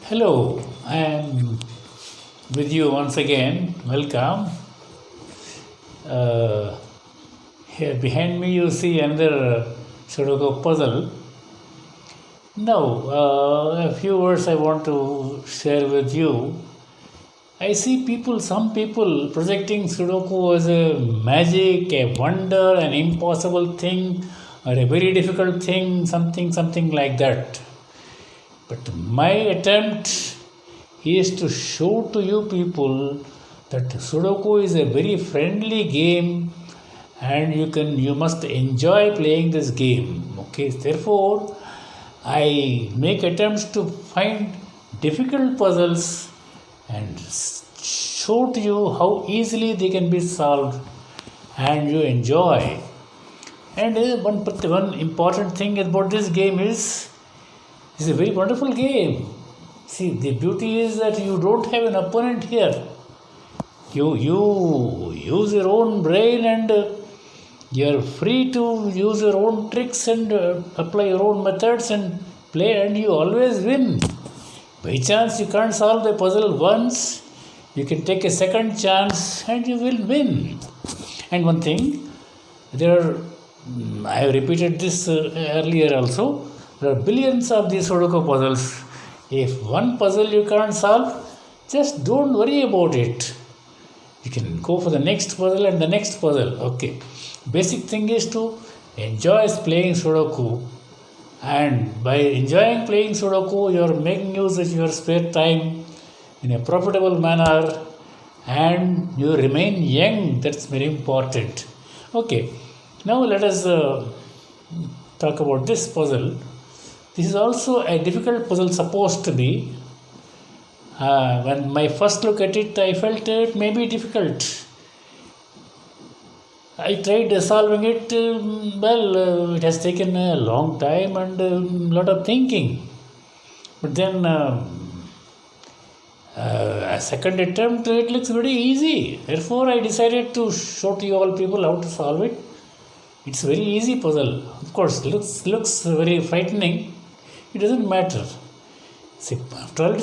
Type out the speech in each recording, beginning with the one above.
Hello, I am with you once again. Welcome. Uh, Here behind me, you see another Sudoku puzzle. Now, a few words I want to share with you. I see some people projecting Sudoku as a magic, a wonder, an impossible thing, or a very difficult thing, something like that. But my attempt is to show to you people that Sudoku is a very friendly game and you must enjoy playing this game. Okay, therefore I make attempts to find difficult puzzles and show to you how easily they can be solved and you enjoy. And one important thing about this game is it's a very wonderful game. See, the beauty is that you don't have an opponent here. You use your own brain and you're free to use your own tricks and apply your own methods and play, and you always win. By chance you can't solve the puzzle once, you can take a second chance and you will win. And one thing, I have repeated this earlier also. There are billions of these Sudoku puzzles. If one puzzle you can't solve, just don't worry about it. You can go for the next puzzle and the next puzzle. Okay. Basic thing is to enjoy playing Sudoku. And by enjoying playing Sudoku, you are making use of your spare time in a profitable manner and you remain young. That's very important. Okay. Now let us talk about this puzzle. This is also a difficult puzzle supposed to be. When my first look at it, I felt it may be difficult. I tried solving it. It has taken a long time and a lot of thinking. But then a second attempt, it looks very easy. Therefore, I decided to show to you all people how to solve it. It's a very easy puzzle. Of course, looks very frightening. It doesn't matter. See, after all, a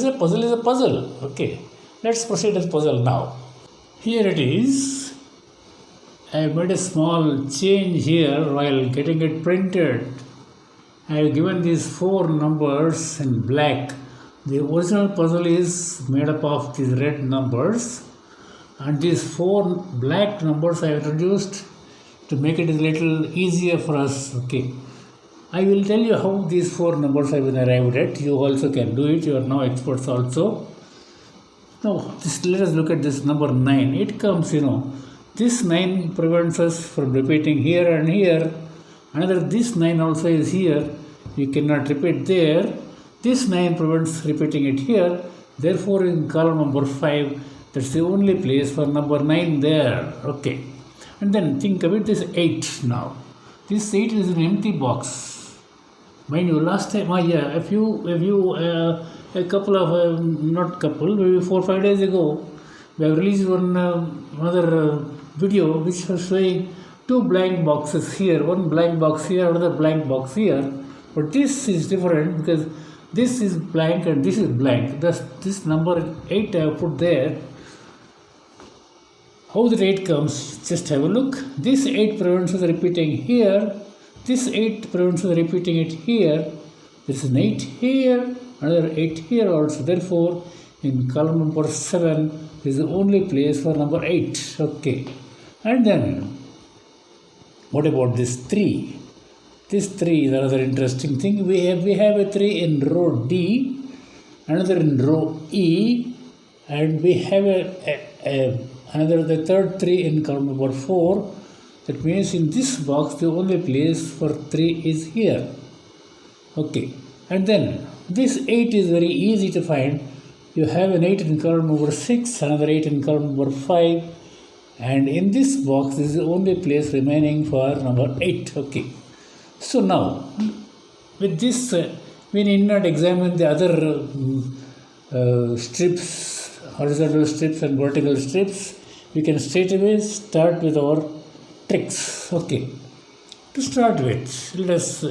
puzzle. Okay, let's proceed with puzzle now. Here it is. I made a small change here while getting it printed. I have given these 4 numbers in black. The original puzzle is made up of these red numbers, and these 4 black numbers I have introduced to make it a little easier for us. Okay. I will tell you how these 4 numbers have been arrived at. You also can do it. You are now experts also. Now, let us look at this number 9. It comes, this 9 prevents us from repeating here and here. Another, this 9 also is here. You cannot repeat there. This 9 prevents repeating it here. Therefore, in column number 5, that's the only place for number 9 there. Okay. And then think of it, this 8 now. This 8 is an empty box. Mind you, last time, a couple of, maybe 4 or 5 days ago, we have released another video which was showing 2 blank boxes here, one blank box here, another blank box here. But this is different because this is blank and this is blank. Thus, this number 8 I have put there. How the 8 comes, just have a look. This 8 prevents us repeating here. This 8 prevents us repeating it here. There is an 8 here, another 8 here also. Therefore, in column number 7 is the only place for number 8. Okay. And then, what about this 3? This 3 is another interesting thing. We have a 3 in row D, another in row E, and we have the third 3 in column number 4. That means in this box the only place for 3 is here. Okay. And then this 8 is very easy to find. You have an 8 in column number 6, another 8 in column number 5, and in this box this is the only place remaining for number 8. Okay. So now with this we need not examine the other strips, horizontal strips and vertical strips. We can straight away start with our tricks. Okay. To start with, let us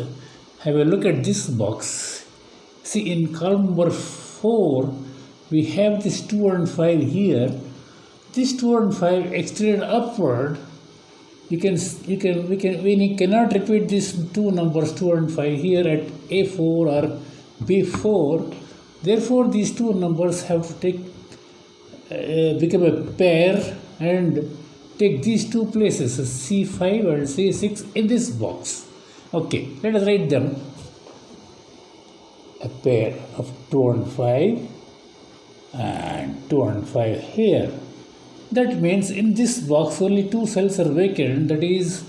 have a look at this box. See, in column number 4, 4, we have this 2 and 5 here. This 2 and 5 extended upward. We cannot repeat these two numbers 2 and 5 here at A4 or B4. Therefore, these two numbers have to become a pair and take these two places, C5 and C6 in this box. Okay, let us write them. A pair of 2 and 5 and 2 and 5 here. That means in this box only two cells are vacant, that is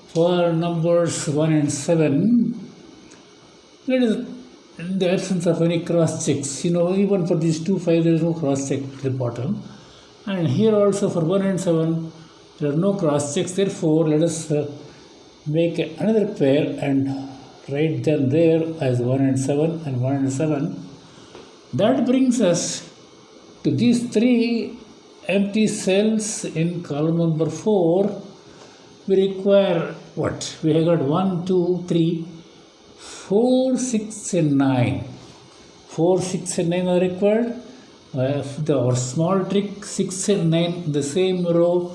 for numbers 1 and 7. Let us, in the absence of any cross checks, even for these 2, 5 there is no cross check at the bottom. And here also for 1 and 7 there are no cross checks. Therefore, let us make another pair and write them there as 1 and 7 and 1 and 7. That brings us to these three empty cells in column number 4. We require what? We have got 1, 2, 3, 4, 6 and 9. 4, 6 and 9 are required. Our small trick, 6 and 9 in the same row.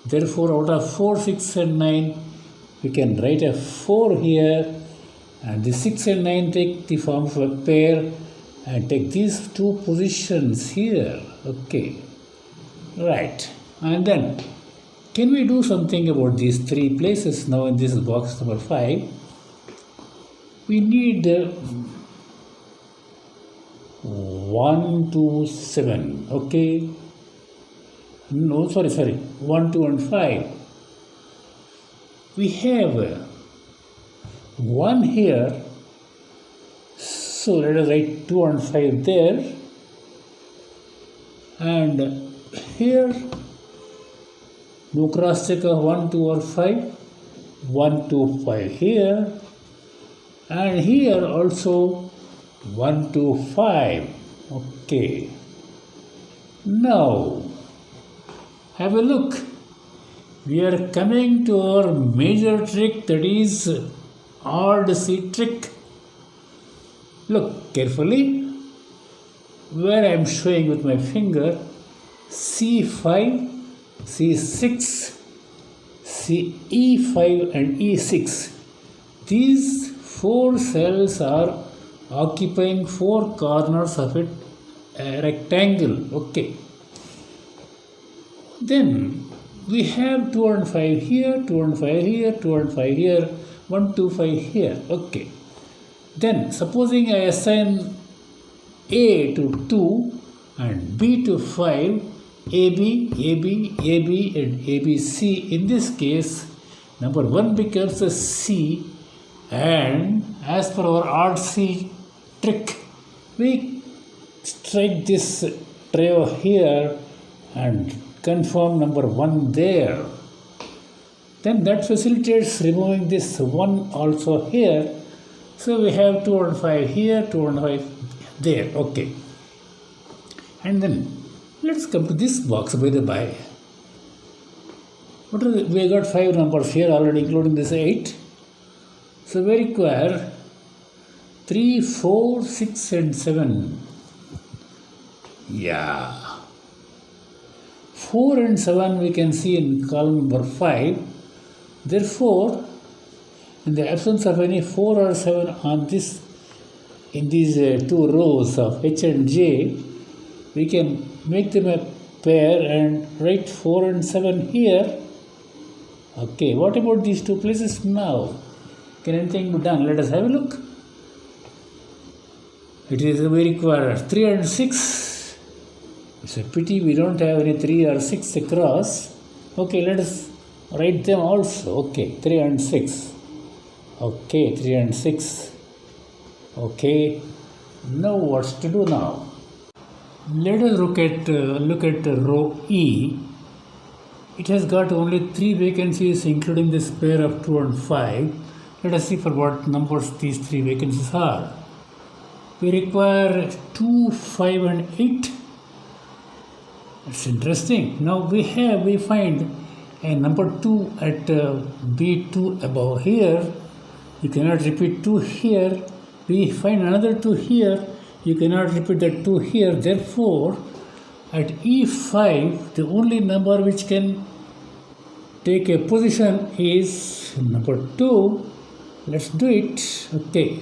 Therefore, out of 4, 6 and 9, we can write a 4 here. And the 6 and 9 take the form of a pair and take these two positions here. Okay. Right. And then, can we do something about these three places now in this box number 5? We need 1, 2, 7. Okay. No, sorry. 1, 2 and 5. We have 1 here. So let us write 2 and 5 there. And here, no cross check of 1, 2 or 5. 1, 2, 5 here. And here also 1, 2, 5. Okay. Now, have a look. We are coming to our major trick, that is odd seed trick. Look carefully where I am showing with my finger. C5, C6, E5 and E6. These 4 cells are occupying 4 corners of a rectangle. Okay. Then we have 2 and 5 here, 2 and 5 here, 2 and 5 here, 1, 2, 5 here. Okay. Then supposing I assign A to 2 and B to 5, AB, AB, AB and ABC. In this case, number 1 becomes a C, and as per our odd C trick, we strike this trio here and confirm number 1 there. Then that facilitates removing this 1 also here. So we have 2 and 5 here, 2 and 5 there. Okay. And then let's come to this box by the by. We got 5 numbers here already, including this 8. So we require 3, 4, 6 and 7. Yeah. 4 and 7 we can see in column number 5. Therefore, in the absence of any 4 or 7 on this, in these 2 rows of H and J, we can make them a pair and write 4 and 7 here. Okay, what about these 2 places now? Can anything be done? Let us have a look. It is we require 3 and 6. It's a pity we don't have any 3 or 6 across. Okay, let us write them also. Okay, 3 and 6. Okay, 3 and 6. Okay, now what's to do now? Let us look at row E. It has got only 3 vacancies, including this pair of 2 and 5. Let us see for what numbers these 3 vacancies are. We require 2, 5 and 8. That's interesting. Now we find a number 2 at B2 above here. You cannot repeat 2 here. We find another 2 here. You cannot repeat that 2 here. Therefore, at E5, the only number which can take a position is number 2. Let's do it. Okay.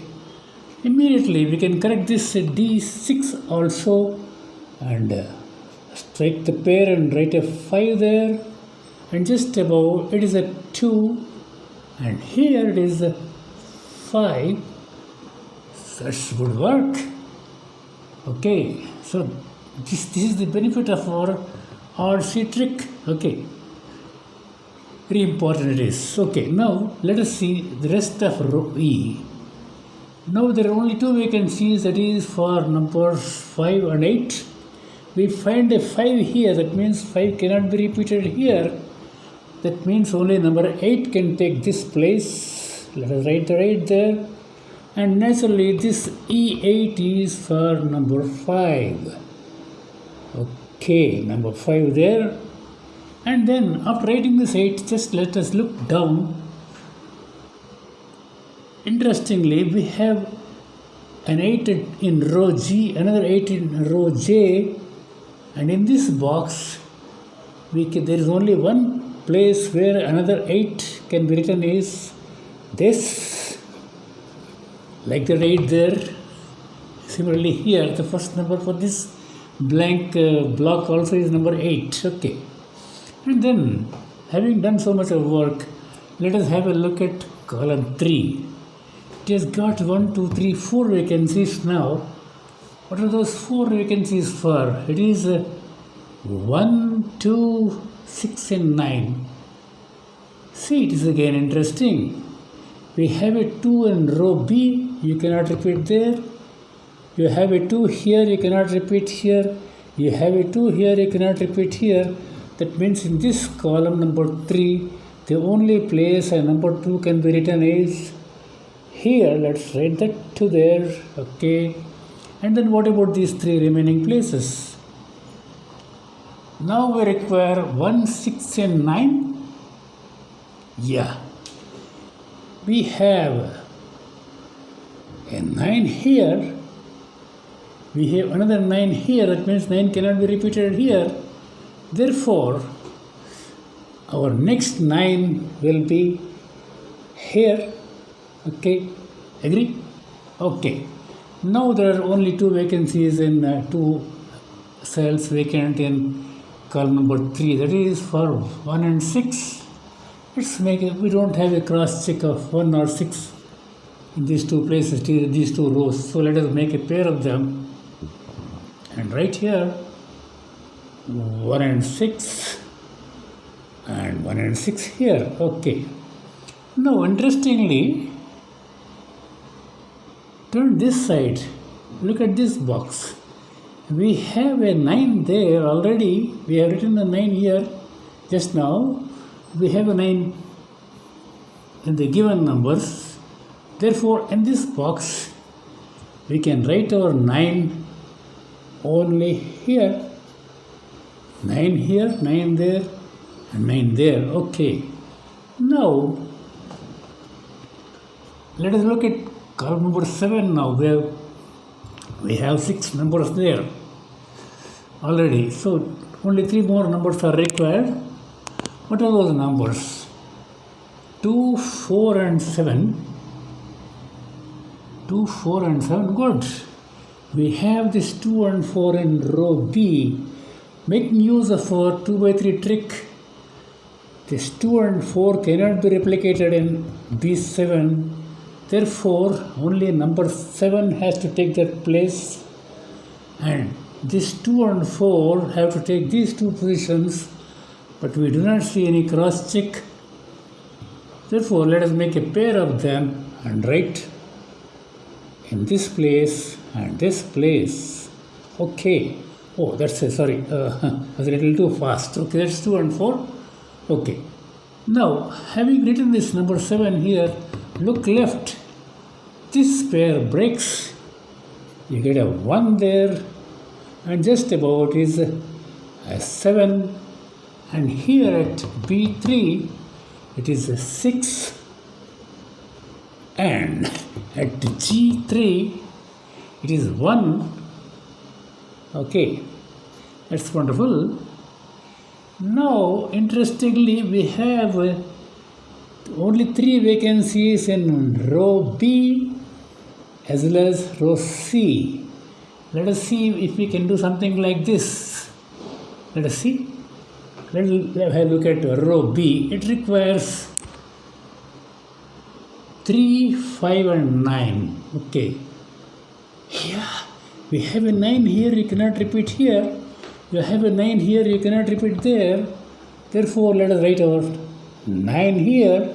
Immediately we can correct this D6 also and strike the pair and write a 5 there, and just above it is a 2 and here it is a 5. That would work. Okay, so this is the benefit of our RC trick. Okay, very important it is. Okay, now let us see the rest of row E. Now there are only 2 vacancies, that is for numbers 5 and 8. We find a 5 here, that means 5 cannot be repeated here. That means only number 8 can take this place. Let us write the 8 there. And naturally this E8 is for number 5. Okay, number 5 there. And then after writing this 8, just let us look down. Interestingly, we have an 8 in row G, another 8 in row J, and in this box there is only one place where another 8 can be written is this, like the 8 there. Similarly here, the first number for this blank block also is number 8. Okay, and then having done so much of work, let us have a look at column 3. It has got 1, 2, 3, 4 vacancies now. What are those 4 vacancies for? It is 1, 2, 6 and 9. See, it is again interesting. We have a 2 in row B, you cannot repeat there. You have a 2 here, you cannot repeat here. You have a 2 here, you cannot repeat here. That means in this column number 3, the only place a number 2 can be written is here. Let's write that 2 there. Okay. And then what about these 3 remaining places? Now we require 1, 6 and 9. Yeah. We have a 9 here. We have another 9 here. That means 9 cannot be repeated here. Therefore, our next 9 will be here. Okay, agree? Okay. Now there are only 2 vacancies in 2 cells vacant in column number 3. That is for 1 and 6. Let's make it. We don't have a cross check of 1 or 6 in these 2 places, these 2 rows. So let us make a pair of them. And right here, 1 and 6 and 1 and 6 here. Okay. Now interestingly, turn this side. Look at this box. We have a 9 there already. We have written the 9 here just now. We have a 9 in the given numbers. Therefore, in this box, we can write our 9 only here. 9 here, 9 there, and 9 there. Okay. Now, let us look at column number 7 now. We have 6 numbers there already. So, only 3 more numbers are required. What are those numbers? 2, 4 and 7. 2, 4 and 7. Good. We have this 2 and 4 in row B. Making use of our 2 by 3 trick, this 2 and 4 cannot be replicated in B7. Therefore, only number 7 has to take that place, and this 2 and 4 have to take these 2 positions, but we do not see any cross check. Therefore, let us make a pair of them and write in this place and this place. Okay. Oh, that's a, sorry, I was a little too fast. Okay, that's 2 and 4. Okay. Now, having written this number 7 here, look left. This pair breaks. You get a 1 there, and just about is a 7. And here at B3, it is a 6. And at G3, It is 1. Okay, that's wonderful. Now, interestingly, we have only 3 vacancies in row B as well as row C. Let us see if we can do something like this. Let us see. Let us have a look at row B. It requires 3, 5 and 9. Okay. Yeah, we have a 9 here, you cannot repeat here. You have a 9 here, you cannot repeat there. Therefore, let us write our 9 here.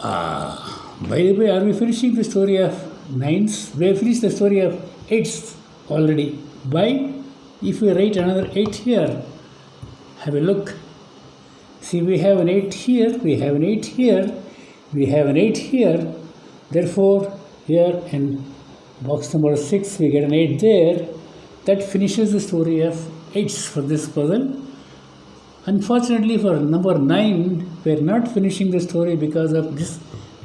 By the way, are we finishing the story of 9s? We have finished the story of 8s already. Why? If we write another 8 here, have a look. See, we have an 8 here, we have an 8 here, we have an 8 here. Therefore, here in box number 6, we get an 8 there. That finishes the story of 8s for this puzzle. Unfortunately, for number 9, we are not finishing the story because of this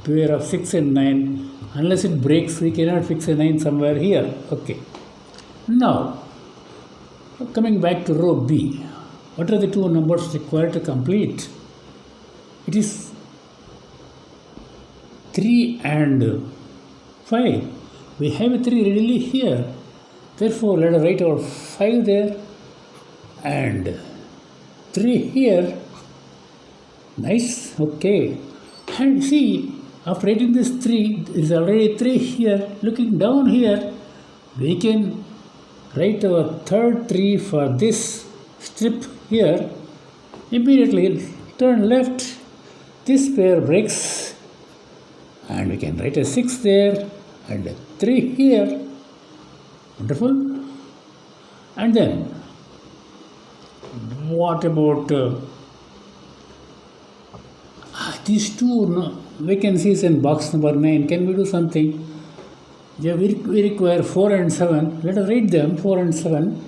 pair of 6 and 9. Unless it breaks, we cannot fix a 9 somewhere here. Okay. Now, coming back to row B. What are the 2 numbers required to complete? It is 3 and 5. We have a 3 readily here. Therefore, let us write our 5 there and 3 here. Nice. Okay. And see, after writing this 3, there is already 3 here. Looking down here, we can write our third 3 for this strip here. Immediately turn left. This pair breaks. And we can write a 6 there and a 3 here. Wonderful. And then, what about these 2 vacancies in box number 9? Can we do something? Yeah, we require 4 and 7. Let us write them, 4 and 7.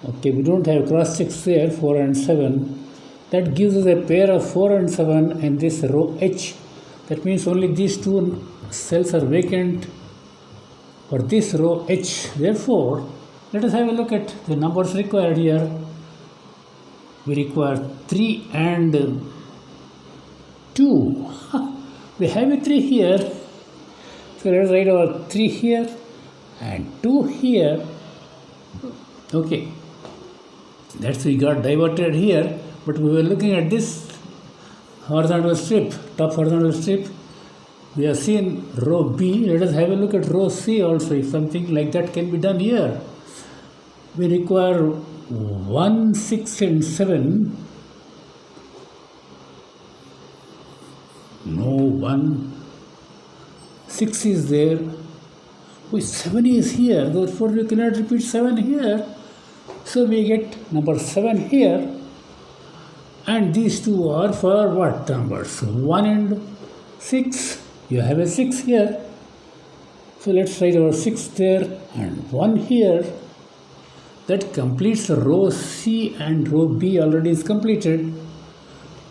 Okay, we don't have cross checks there, 4 and 7. That gives us a pair of 4 and 7 in this row H. That means only these 2 cells are vacant for this row H. Therefore, let us have a look at the numbers required here. We require 3 and 2. We have a 3 here. So let us write our 3 here and 2 here. Okay. That's we got diverted here. But we were looking at this horizontal strip, top horizontal strip. We have seen row B. Let us have a look at row C also, if something like that can be done here. We require 1, 6 and 7. No, 1. 6 is there. Oh, 7 is here. Therefore, we cannot repeat 7 here. So we get number 7 here. And these 2 are for what numbers? 1 and 6. You have a 6 here. So let's write our 6 there and 1 here. That completes row C, and row B already is completed.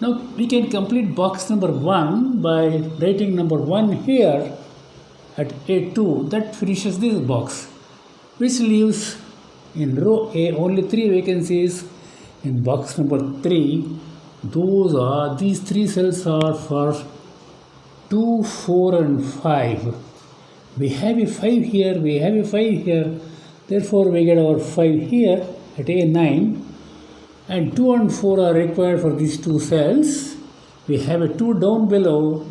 Now we can complete box number 1 by writing number 1 here at A2. That finishes this box, which leaves in row A only 3 vacancies. In box number 3, these 3 cells are for 2, 4 and 5. We have a 5 here, we have a 5 here. Therefore, we get our 5 here at A9. And 2 and 4 are required for these 2 cells. We have a 2 down below.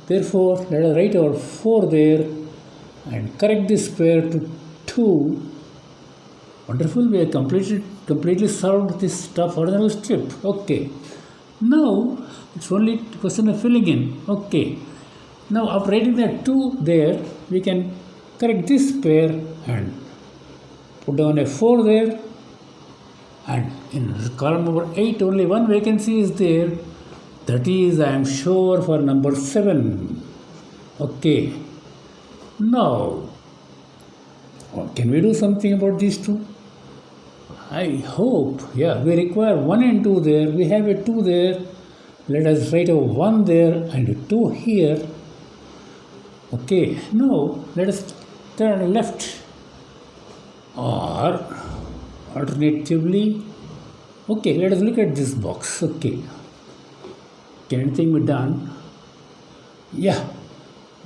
Therefore, let us write our 4 there and correct this pair to 2. Wonderful, we have completely solved this top horizontal strip. Okay. Now, it's only a question of filling in. Okay. Now, after writing that 2 there, we can correct this pair and put down a 4 there. And in column number 8, only 1 vacancy is there. That is, I am sure, for number 7. Okay. Now, can we do something about these 2? I hope. Yeah, we require 1 and 2 there. We have a 2 there. Let us write a 1 there and a 2 here. Okay, now let us turn left, or alternatively, okay, let us look at this box. Okay, can anything be done? Yeah,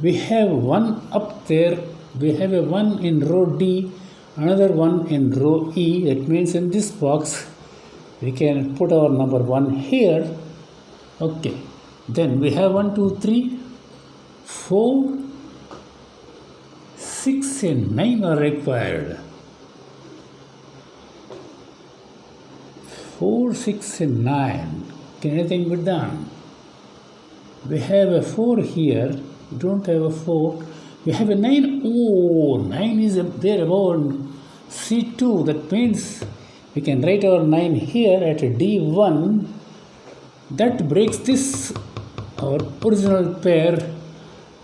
we have one up there, we have a one in row D, another one in row E. That means in this box we can put our number 1 here. Okay, then we have 1, 2, 3, 4, 6 and 9 are required. 4, 6 and 9. Can anything be done? We have a 4 here. We don't have a 4. We have a 9. Oh, 9 is there above C2. That means we can write our 9 here at a D1. That breaks this, our original pair,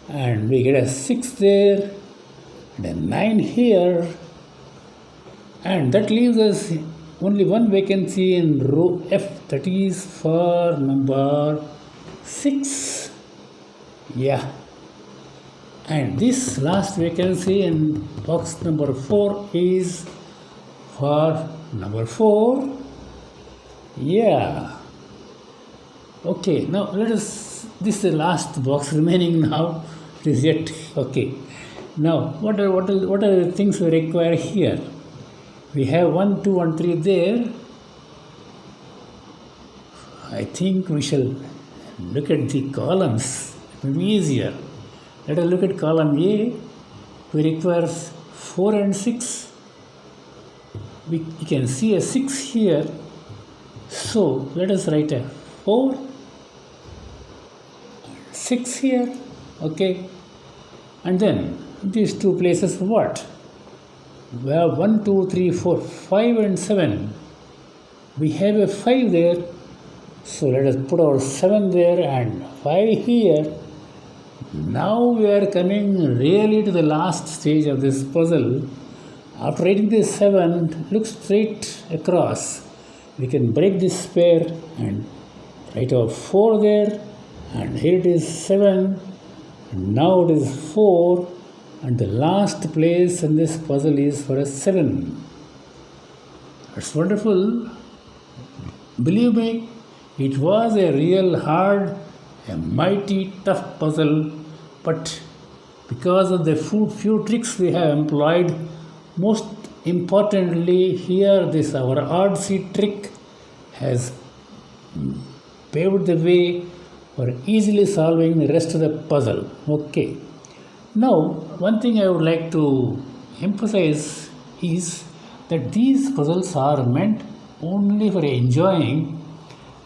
and we get a 6 there and a 9 here, and that leaves us only one vacancy in row F, that is for number 6. Yeah, and this last vacancy in box number 4 is for number 4. Yeah. Okay, now let us, this is the last box remaining now. It is yet, okay. Now, what are the things we require here? We have 1, 2 and 3 there. I think we shall look at the columns. It will be easier. Let us look at column A. We require 4 and 6. We can see a 6 here. So, let us write a 4, 6 here. Okay. And then these two places what? We have 1, 2, 3, 4, 5 and 7. We have a 5 there. So let us put our 7 there and 5 here. Now we are coming really to the last stage of this puzzle. After writing this 7, look straight across. We can break this pair and write our 4 there. And here it is 7. And now it is 4. And the last place in this puzzle is for a 7. That's wonderful. Believe me, it was a real hard, a mighty tough puzzle, but because of the few tricks we have employed, most importantly here this our odd seed trick has paved the way for easily solving the rest of the puzzle. Okay. Now, one thing I would like to emphasize is that these puzzles are meant only for enjoying,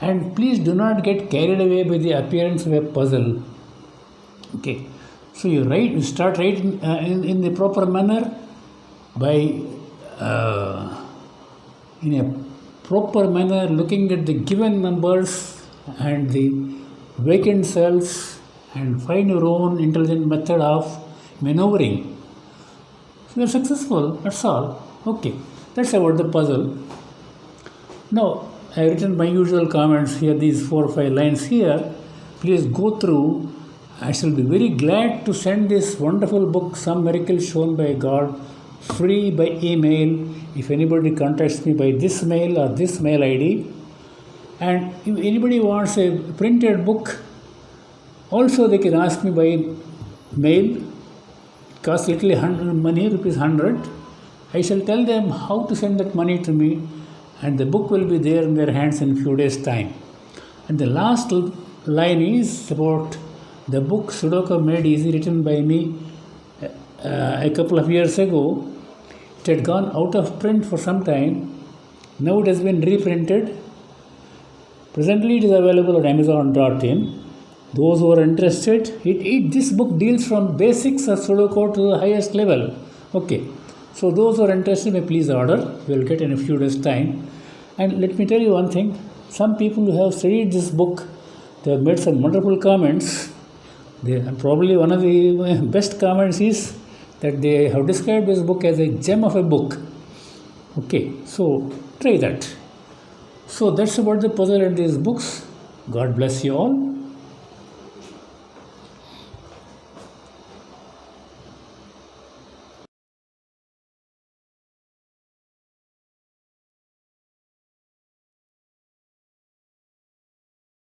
and please do not get carried away by the appearance of a puzzle. Okay, so you start writing in the proper manner by in a proper manner looking at the given numbers and the vacant cells, and find your own intelligent method of maneuvering. So you are successful, that's all. Okay, that's about the puzzle. Now, I have written my usual comments here, these 4 or 5 lines here. Please go through. I shall be very glad to send this wonderful book, Some Miracle Shown by God, free by email if anybody contacts me by this mail or this mail ID. And if anybody wants a printed book, also they can ask me by mail. It costs little money, rupees 100. I shall tell them how to send that money to me, and the book will be there in their hands in a few days' time. And the last line is about the book Sudoku Made Easy, written by me a couple of years ago. It had gone out of print for some time. Now it has been reprinted. Presently it is available on Amazon.in. Those who are interested, this book deals from basics of Sudoku to the highest level. Okay, so those who are interested may please order. You will get in a few days' time. And let me tell you one thing. Some people who have studied this book, they have made some wonderful comments. Probably one of the best comments is that they have described this book as a gem of a book. Okay, so try that. So that's about the puzzle and these books. God bless you all.